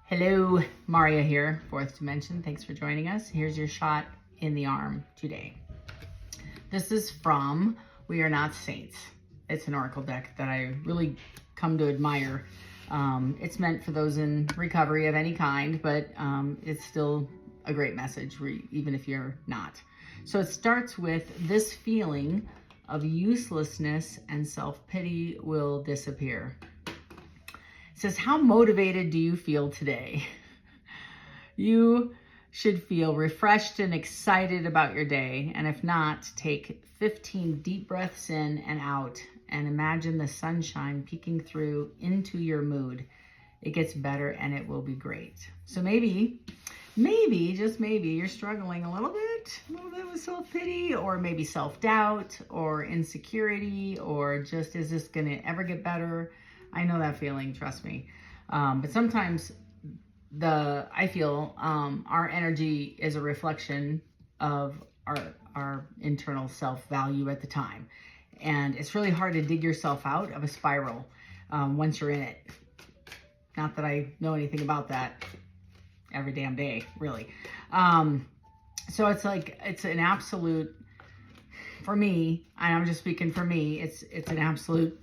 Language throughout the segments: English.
Hello, Maria here, Fourth Dimension. Thanks for joining us. Here's your shot in the arm today. This is from We Are Not Saints. It's an oracle deck that I really come to admire. It's meant for those in recovery of any kind, but it's still a great message, even if you're not. So it starts with this feeling of uselessness and self-pity will disappear. It says, how motivated do you feel today? You should feel refreshed and excited about your day. And if not, take 15 deep breaths in and out and imagine the sunshine peeking through into your mood. It gets better and it will be great. So maybe, just maybe, you're struggling a little bit with self-pity, or maybe self-doubt or insecurity, or just, is this going to ever get better? I know that feeling, trust me. But sometimes I feel our energy is a reflection of our internal self-value at the time. And it's really hard to dig yourself out of a spiral once you're in it. Not that I know anything about that every damn day, really. So it's like, it's an absolute, for me, and I'm just speaking for me, it's an absolute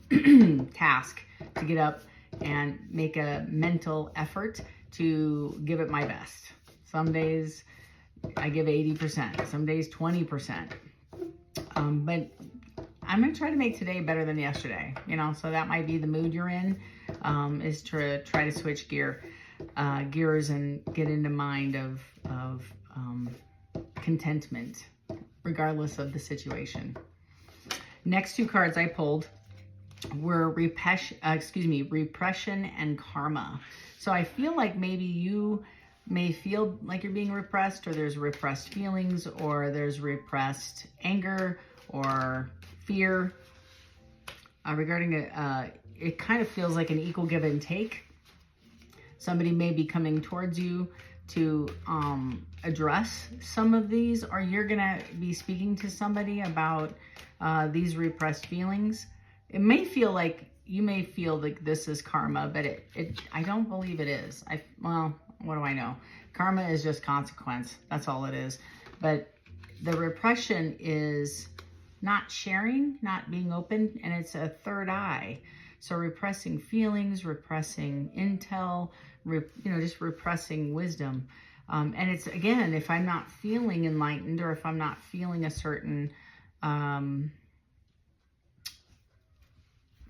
task to get up and make a mental effort to give it my best. Some days I give 80%, some days 20%. But I'm going to try to make today better than yesterday, so that might be the mood you're in, is to try to switch gears and get into mind of contentment, regardless of the situation. Next two cards I pulled were repression and karma. So I feel like maybe you may feel like you're being repressed, or there's repressed feelings, or there's repressed anger or fear regarding it kind of feels like an equal give and take. Somebody may be coming towards you to address some of these, or you're gonna be speaking to somebody about these repressed feelings. It may feel like, you may feel like this is karma, but I don't believe it is. Well, what do I know? Karma is just consequence. That's all it is. But the repression is not sharing, not being open, and it's a third eye. So repressing feelings, repressing intel, just repressing wisdom. And it's, again, if I'm not feeling enlightened, or if I'm not feeling a certain,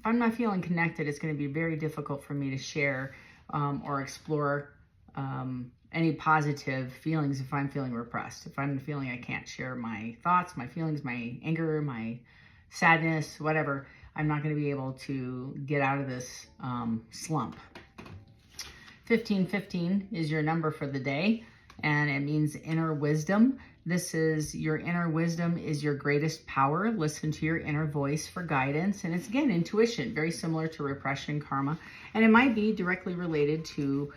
if I'm not feeling connected, it's going to be very difficult for me to share or explore any positive feelings if I'm feeling repressed. If I'm feeling I can't share my thoughts, my feelings, my anger, my sadness, whatever, I'm not going to be able to get out of this slump. 1515 is your number for the day, and it means inner wisdom. This is your inner wisdom is your greatest power. Listen to your inner voice for guidance. And it's, again, intuition, very similar to repression, karma. And it might be directly related to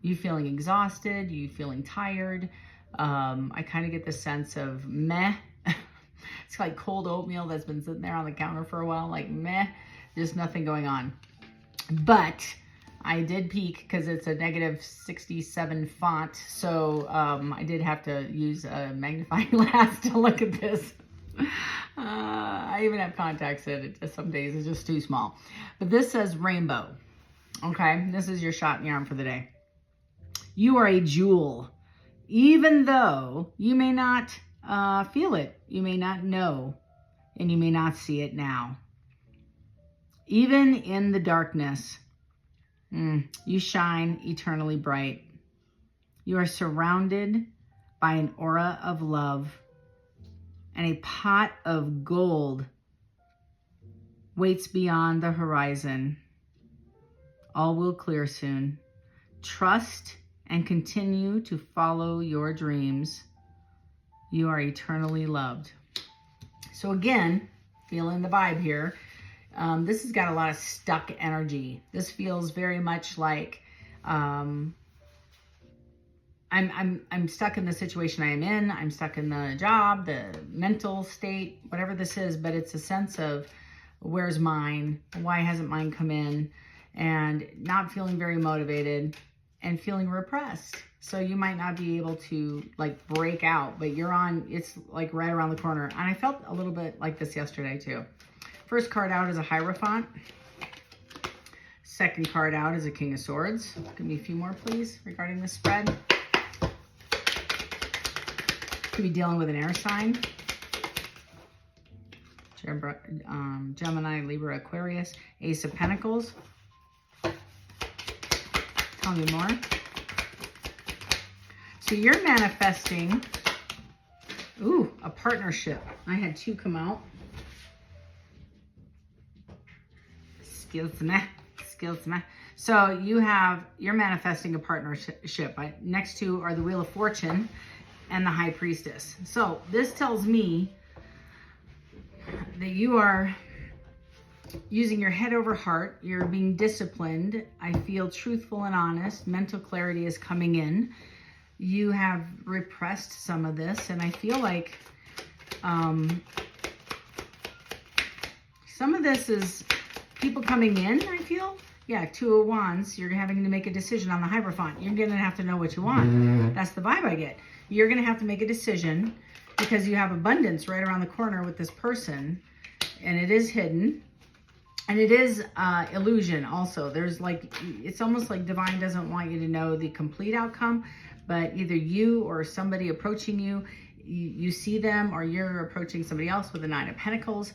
you feeling exhausted, you feeling tired. I kind of get the sense of meh. It's like cold oatmeal that's been sitting there on the counter for a while, like meh, just nothing going on. But I did peek because it's a -67 font, so I did have to use a magnifying glass to look at this. I even have contacts in it. Some days it's just too small. But this says rainbow. Okay, this is your shot in the arm for the day. You are a jewel, even though you may not feel it, you may not know, and you may not see it now. Even in the darkness, you shine eternally bright. You are surrounded by an aura of love, and a pot of gold waits beyond the horizon. All will clear soon. Trust and continue to follow your dreams. You are eternally loved. So again, feeling the vibe here. This has got a lot of stuck energy. This feels very much like I'm stuck in the situation I am in. I'm stuck in the job, the mental state, whatever this is. But it's a sense of, where's mine? Why hasn't mine come in? And not feeling very motivated. and feeling repressed. So you might not be able to like break out, but you're on, it's like right around the corner. And I felt a little bit like this yesterday too. First card out is a Hierophant. Second card out is a King of Swords. Give me a few more, please, regarding the spread. Could be dealing with an air sign. Gemini, Libra, Aquarius. Ace of Pentacles. Tell me more. So you're manifesting, a partnership. I had two come out. Excuse me. So you're manifesting a partnership. Next two are the Wheel of Fortune and the High Priestess. So this tells me that you are using your head over heart. You're being disciplined. I feel truthful and honest. Mental clarity is coming in. You have repressed some of this, and I feel like some of this is people coming in, I feel. Yeah, Two of Wands. You're having to make a decision on the Hierophant. You're going to have to know what you want. That's the vibe I get. You're going to have to make a decision because you have abundance right around the corner with this person, and it is hidden, and it is illusion also. There's like, it's almost like divine doesn't want you to know the complete outcome, but either you or somebody approaching you, you see them, or you're approaching somebody else with the Nine of Pentacles,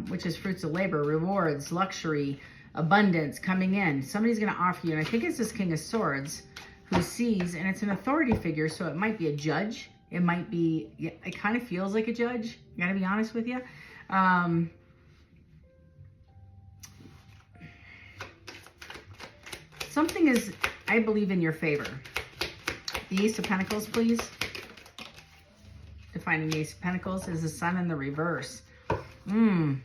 which is fruits of labor, rewards, luxury, abundance coming in. Somebody's going to offer you, and I think it's this King of Swords who sees, and it's an authority figure, so it might be a judge. It might be, it kind of feels like a judge. I got to be honest with you. Something is, I believe, in your favor. The Ace of Pentacles, please. Defining the Ace of Pentacles is the Sun in the reverse. Tell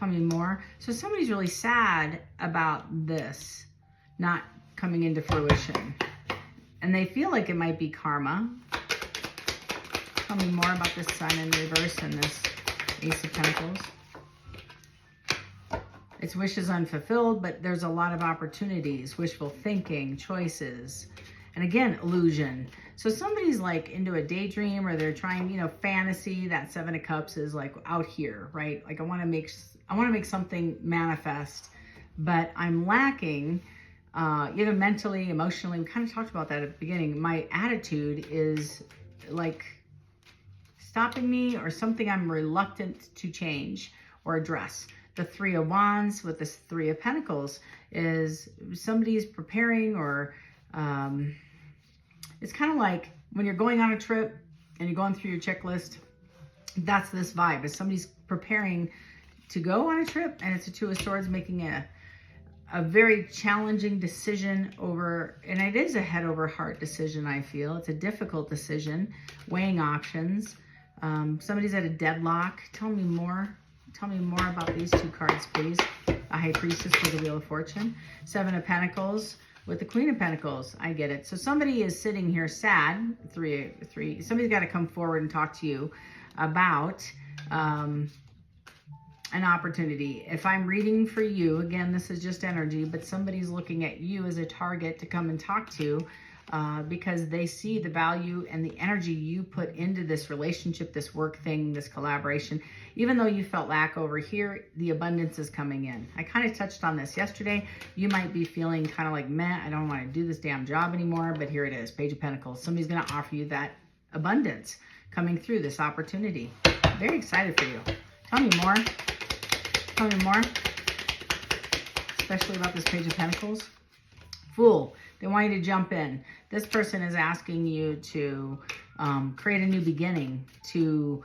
me more. So somebody's really sad about this not coming into fruition. And they feel like it might be karma. Tell me more about this Sun in reverse and this Ace of Pentacles. It's wishes unfulfilled, but there's a lot of opportunities, wishful thinking, choices, and again, illusion. So somebody's like into a daydream, or they're trying, fantasy. That Seven of Cups is like out here, right? Like I want to make something manifest, but I'm lacking either mentally, emotionally. We kind of talked about that at the beginning. My attitude is like stopping me, or something I'm reluctant to change or address. The Three of Wands with this Three of Pentacles is somebody's preparing, or it's kind of like when you're going on a trip and you're going through your checklist. That's this vibe, is somebody's preparing to go on a trip, and it's a Two of Swords making a very challenging decision over, and it is a head over heart decision. I feel it's a difficult decision, weighing options. Somebody's at a deadlock. Tell me more. Tell me more about these two cards, please. A High Priestess with the Wheel of Fortune. Seven of Pentacles with the Queen of Pentacles. I get it. So somebody is sitting here sad. Somebody's got to come forward and talk to you about an opportunity. If I'm reading for you, again, this is just energy, but somebody's looking at you as a target to come and talk to, because they see the value and the energy you put into this relationship, this work thing, this collaboration. Even though you felt lack over here, the abundance is coming in. I kind of touched on this yesterday. You might be feeling kind of like, meh, I don't want to do this damn job anymore, but here it is, Page of Pentacles. Somebody's going to offer you that abundance coming through, this opportunity. Very excited for you. Tell me more. Tell me more, especially about this Page of Pentacles. Fool. They want you to jump in. This person is asking you to create a new beginning, to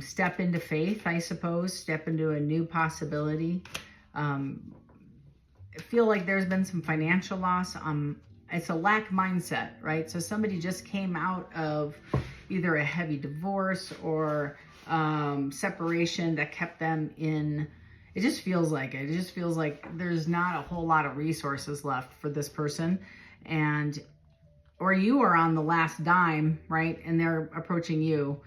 step into faith, I suppose, step into a new possibility. I feel like there's been some financial loss. It's a lack mindset, right? So somebody just came out of either a heavy divorce or separation that kept them in. It just feels like it. It just feels like there's not a whole lot of resources left for this person. Or you are on the last dime, right? And they're approaching you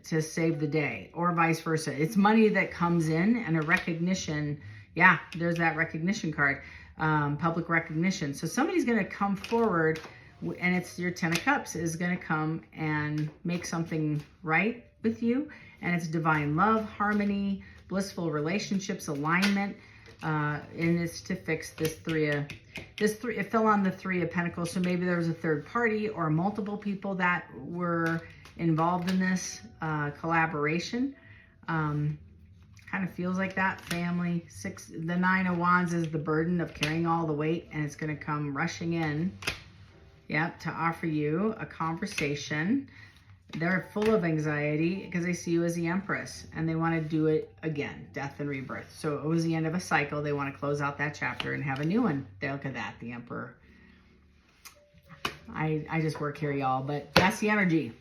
to save the day, or vice versa. It's money that comes in and a recognition. Yeah, there's that recognition card, public recognition. So somebody's going to come forward, and it's your 10 of Cups is going to come and make something right with you. And it's divine love, harmony, blissful relationships, alignment. And it's to fix this it fell on the 3 of Pentacles. So maybe there was a third party or multiple people that were involved in this collaboration. Kind of feels like that. Family. The 9 of Wands is the burden of carrying all the weight, and it's going to come rushing in. Yep, to offer you a conversation. They're full of anxiety because they see you as the Empress, and they want to do it again, death and rebirth. So it was the end of a cycle. They want to close out that chapter and have a new one. They look at that, the Emperor. I just work here, y'all, but that's the energy.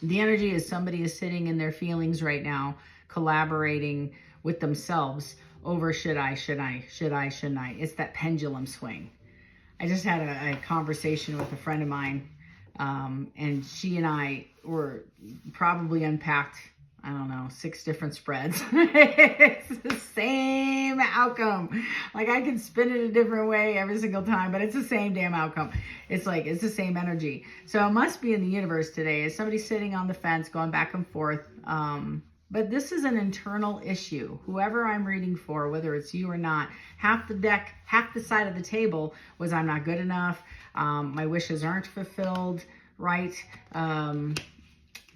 The energy is somebody is sitting in their feelings right now, collaborating with themselves over should I? It's that pendulum swing. I just had a conversation with a friend of mine, and she and I were probably unpacked, I don't know, 6 different spreads. It's the same outcome. Like, I can spin it a different way every single time, but it's the same damn outcome. It's like, it's the same energy. So it must be in the universe today. Is somebody sitting on the fence, going back and forth. But this is an internal issue. Whoever I'm reading for, whether it's you or not, half the deck, half the side of the table was I'm not good enough. My wishes aren't fulfilled, right? And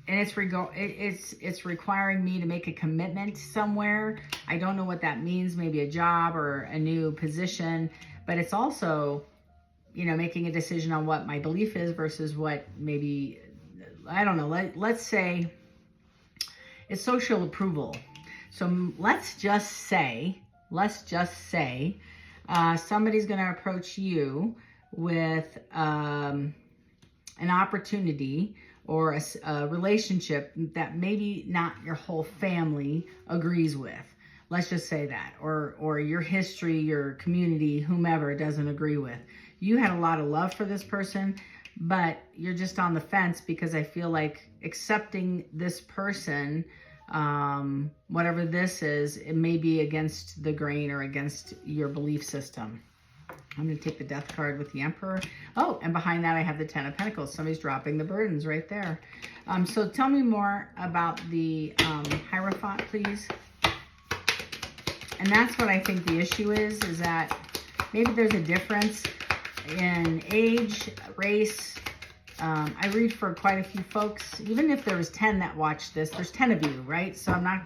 it's requiring me to make a commitment somewhere. I don't know what that means. Maybe a job or a new position, but it's also, you know, making a decision on what my belief is versus what maybe, I don't know. Let's say it's social approval. So let's just say somebody's going to approach you with an opportunity or a relationship that maybe not your whole family agrees with. Let's just say that, or your history, your community, whomever doesn't agree with. You had a lot of love for this person, but you're just on the fence because I feel like accepting this person, whatever this is, it may be against the grain or against your belief system. I'm going to take the Death card with the Emperor. Oh, and behind that I have the 10 of Pentacles. Somebody's dropping the burdens right there. So tell me more about the Hierophant, please. And that's what I think the issue is that maybe there's a difference in age, race. I read for quite a few folks. Even if there was 10 that watched this, there's 10 of you, right? So I'm not,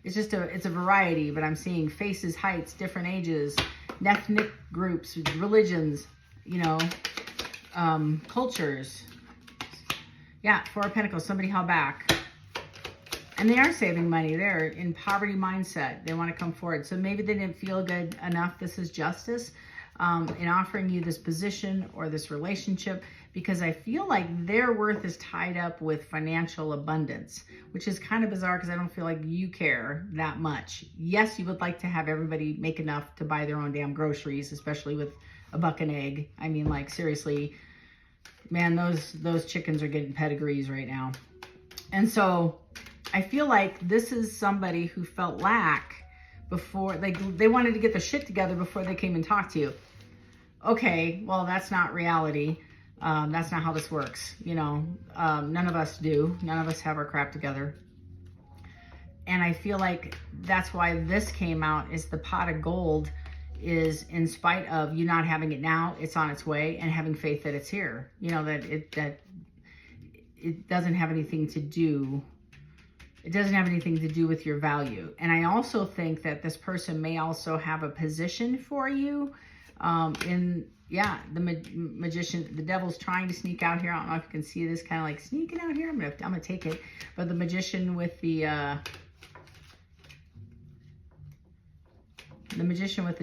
it's a variety, but I'm seeing faces, heights, different ages, ethnic groups, religions, you know, cultures. Yeah, 4 of Pentacles, somebody held back. And they are saving money. They're in poverty mindset. They want to come forward. So maybe they didn't feel good enough. This is justice in offering you this position or this relationship, because I feel like their worth is tied up with financial abundance, which is kind of bizarre because I don't feel like you care that much. Yes, you would like to have everybody make enough to buy their own damn groceries, especially with a buck and egg. I mean, like, seriously, man, those chickens are getting pedigrees right now. And so I feel like this is somebody who felt lack before they wanted to get their shit together before they came and talked to you. Okay, well, that's not reality. That's not how this works. You know, none of us do. None of us have our crap together. And I feel like that's why this came out, is the pot of gold is, in spite of you not having it now, it's on its way, and having faith that it's here. You know, that it doesn't have anything to do. It doesn't have anything to do with your value. And I also think that this person may also have a position for you. The magician, the devil's trying to sneak out here. I don't know if you can see this, kind of like sneaking out here. I'm gonna take it. But the magician with the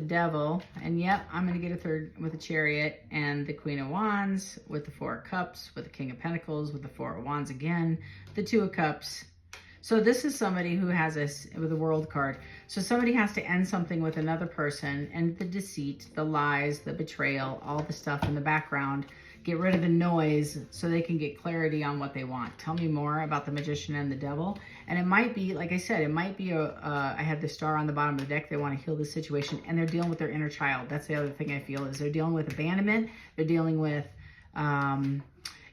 devil, and yep, I'm gonna get a third with the Chariot, and the Queen of Wands with the 4 of Cups, with the King of Pentacles, with the 4 of Wands again, the 2 of Cups. So this is somebody who has with a World card. So somebody has to end something with another person, and the deceit, the lies, the betrayal, all the stuff in the background get rid of the noise so they can get clarity on what they want. Tell me more about the Magician and the Devil. And it might be, like I said, it might be I have the Star on the bottom of the deck. They want to heal the situation, and they're dealing with their inner child. That's the other thing I feel is they're dealing with abandonment. They're dealing with,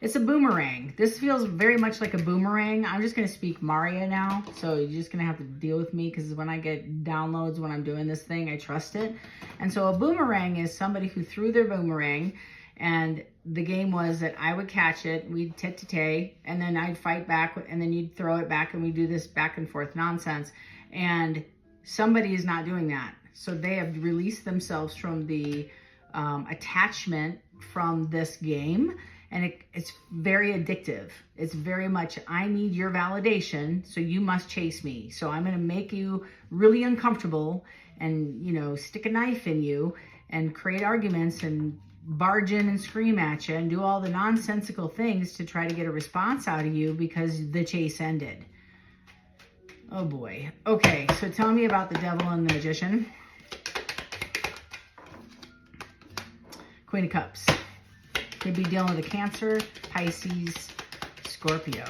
it's a boomerang. This feels very much like a boomerang. I'm just going to speak Maria now. So you're just going to have to deal with me, because when I get downloads when I'm doing this thing, I trust it. And so a boomerang is somebody who threw their boomerang, and the game was that I would catch it, we'd tit-to-tay, and then I'd fight back, and then you'd throw it back, and we do this back and forth nonsense. And somebody is not doing that. So they have released themselves from the attachment from this game. And it's very addictive. It's very much, I need your validation, so you must chase me. So I'm going to make you really uncomfortable and, you know, stick a knife in you and create arguments and barge in and scream at you and do all the nonsensical things to try to get a response out of you because the chase ended. Oh boy. Okay, so tell me about the Devil and the Magician. Queen of Cups. Could be dealing with a Cancer, Pisces, Scorpio.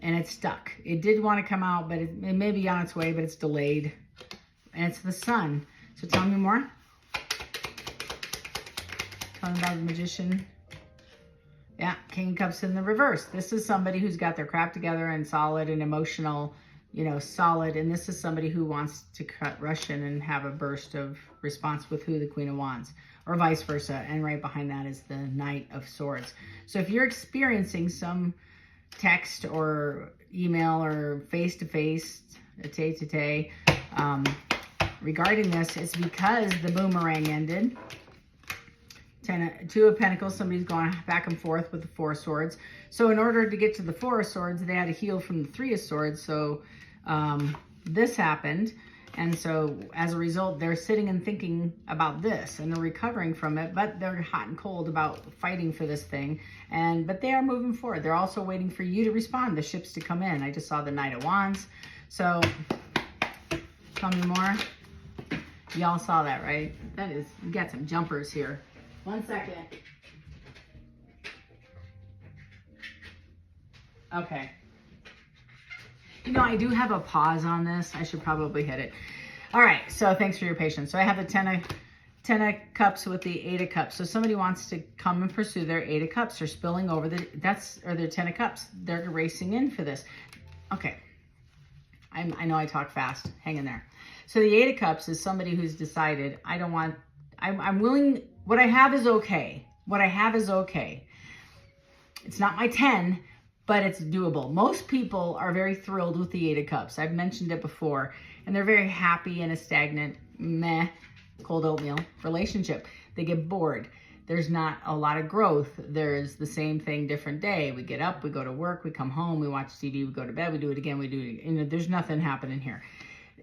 And it's stuck. It did want to come out, but it may be on its way, but it's delayed. And it's the Sun. So tell me more. Tell me about the Magician. Yeah, King of Cups in the reverse. This is somebody who's got their crap together and solid and emotional, you know, solid. And this is somebody who wants to rush in and have a burst of response with who the Queen of Wands, or vice versa. And right behind that is the Knight of Swords. So if you're experiencing some text or email or face-to-face, tay-to-tay, regarding this, it's because the boomerang ended. Two of Pentacles, somebody's going back and forth with the Four of Swords. So in order to get to the Four of Swords, they had to heal from the Three of Swords. So this happened. And so as a result, they're sitting and thinking about this and they're recovering from it, but they're hot and cold about fighting for this thing. But they are moving forward. They're also waiting for you to respond, the ships to come in. I just saw the Knight of Wands. So tell me more. Y'all saw that, right? That is, you got some jumpers here. 1 second. Okay. You know, I do have a pause on this. I should probably hit it. All right, so thanks for your patience. So I have the Ten of Cups with the Eight of Cups. So somebody wants to come and pursue their Eight of Cups. They're spilling over or their Ten of Cups. They're racing in for this. Okay. I know I talk fast. Hang in there. So the Eight of Cups is somebody who's decided, I'm willing, what I have is okay. What I have is okay. It's not my 10, but it's doable. Most people are very thrilled with the Eight of Cups. I've mentioned it before. And they're very happy in a stagnant, meh, cold oatmeal relationship. They get bored. There's not a lot of growth. There's the same thing, different day. We get up, we go to work, we come home, we watch TV, we go to bed, we do it again, we do it again. There's nothing happening here.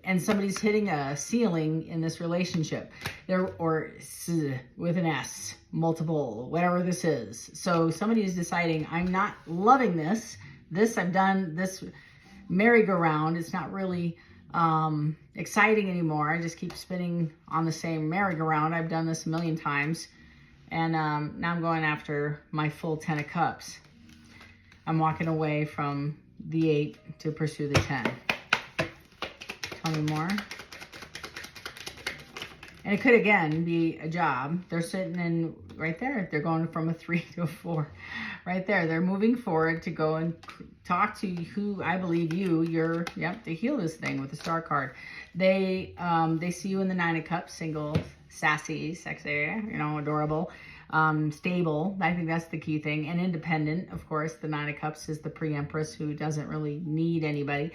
And somebody's hitting a ceiling in this relationship. Or with an S, multiple, whatever this is. So somebody is deciding, I'm not loving this. I've done this merry-go-round. It's not really exciting anymore. I just keep spinning on the same merry-go-round. I've done this a million times. And now I'm going after my full 10 of Cups. I'm walking away from the 8 to pursue the 10. Tell me more. And it could, again, be a job. They're sitting in right there. They're going from a 3 to a 4. Right there. They're moving forward to go and talk to who I believe to heal this thing with the Star card. They see you in the 9 of Cups, single, sassy, sexy, adorable, stable. I think that's the key thing. And independent, of course. The 9 of Cups is the pre-empress who doesn't really need anybody.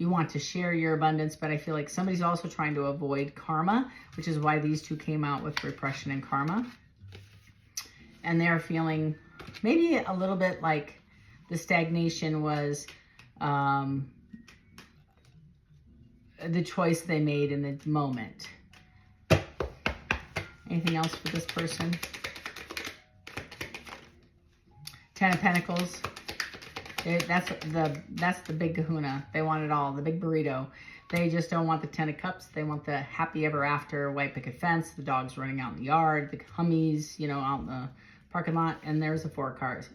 You want to share your abundance, but I feel like somebody's also trying to avoid karma, which is why these two came out with repression and karma. And they're feeling maybe a little bit like the stagnation was the choice they made in the moment. Anything else for this person? 10 of Pentacles. That's the big kahuna. They want it all, the big burrito. They just don't want the 10 of cups. They want the happy ever after white picket fence, the dogs running out in the yard, the hummies, you know, out in the parking lot. And there's the 4 cups.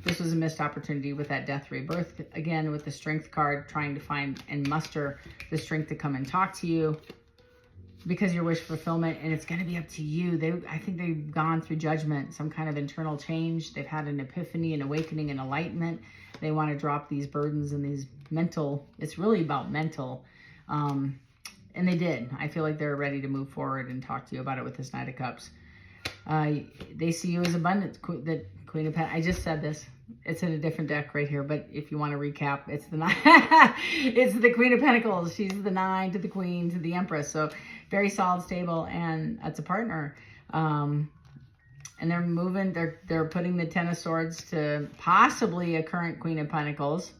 This was a missed opportunity with that death rebirth. Again, with the strength card, trying to find and muster the strength to come and talk to you because your wish fulfillment, and it's going to be up to you. I think they've gone through judgment, some kind of internal change. They've had an epiphany, an awakening, an enlightenment. They want to drop these burdens and these mental, it's really about mental. And they did. I feel like they're ready to move forward and talk to you about it with this Knight of Cups. They see you as abundance, the Queen of Pentacles. I just said this. It's in a different deck right here, but if you want to recap, it's the it's the Queen of Pentacles. She's the 9 to the Queen to the Empress. So very solid, stable, and it's a partner. And they're moving. They're putting the 10 of Swords to possibly a current Queen of Pentacles.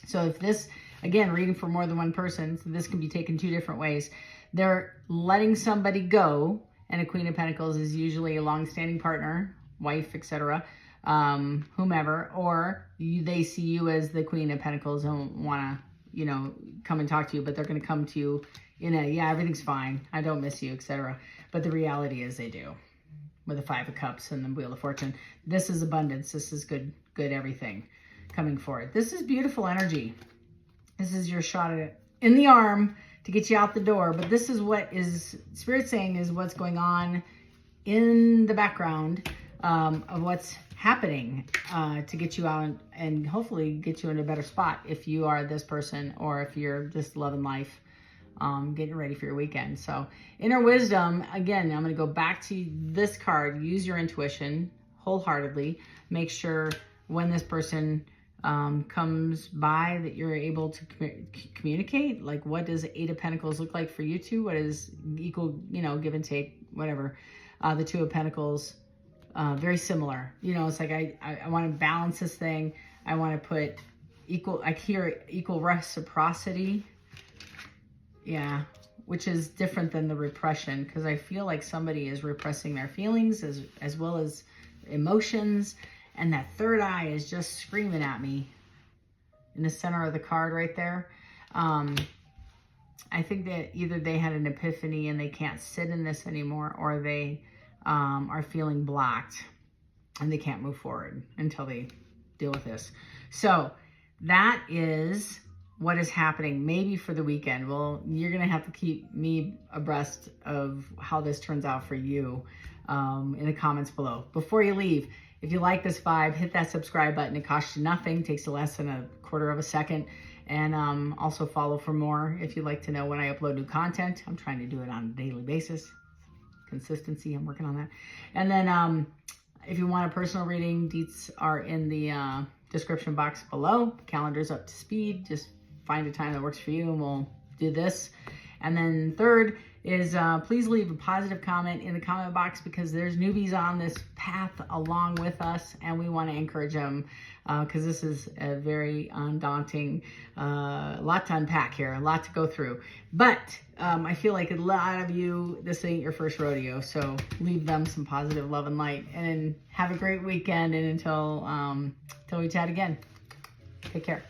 So if this, again, reading for more than one person, so this can be taken 2 different ways. They're letting somebody go, and a Queen of Pentacles is usually a long-standing partner, wife, etc., whomever, or they see you as the Queen of Pentacles and want to, you know, come and talk to you, but they're going to come to you in a, yeah, everything's fine, I don't miss you, etc. But the reality is they do, with the 5 of Cups and the Wheel of Fortune. This is abundance. This is good everything coming forward. This is beautiful energy. This is your shot at it in the arm to get you out the door. But this is what is Spirit saying is what's going on in the background of what's happening to get you out and hopefully get you in a better spot if you are this person, or if you're just loving life, getting ready for your weekend. So inner wisdom, again, I'm going to go back to this card. Use your intuition wholeheartedly. Make sure when this person comes by that you're able to communicate. Like, what does 8 of Pentacles look like for you two? What is equal, you know, give and take, whatever. The 2 of Pentacles, very similar. You know, it's like I want to balance this thing. I want to put equal, I hear equal reciprocity. Yeah, which is different than the repression, because I feel like somebody is repressing their feelings as well as emotions. And that third eye is just screaming at me in the center of the card right there. I think that either they had an epiphany and they can't sit in this anymore, or they are feeling blocked and they can't move forward until they deal with this. So that is what is happening maybe for the weekend. Well, you're going to have to keep me abreast of how this turns out for you in the comments below. Before you leave, if you like this vibe, hit that subscribe button. It costs you nothing, takes less than a quarter of a second. And also follow for more if you'd like to know when I upload new content. I'm trying to do it on a daily basis. Consistency, I'm working on that. And then if you want a personal reading, deets are in the description box below. Calendar's up to speed. Just find a time that works for you and we'll do this. And then third is please leave a positive comment in the comment box, because there's newbies on this path along with us and we want to encourage them because this is a very undaunting, lot to unpack here, a lot to go through. But I feel like a lot of you, this ain't your first rodeo, so leave them some positive love and light, and have a great weekend. And until we chat again, take care.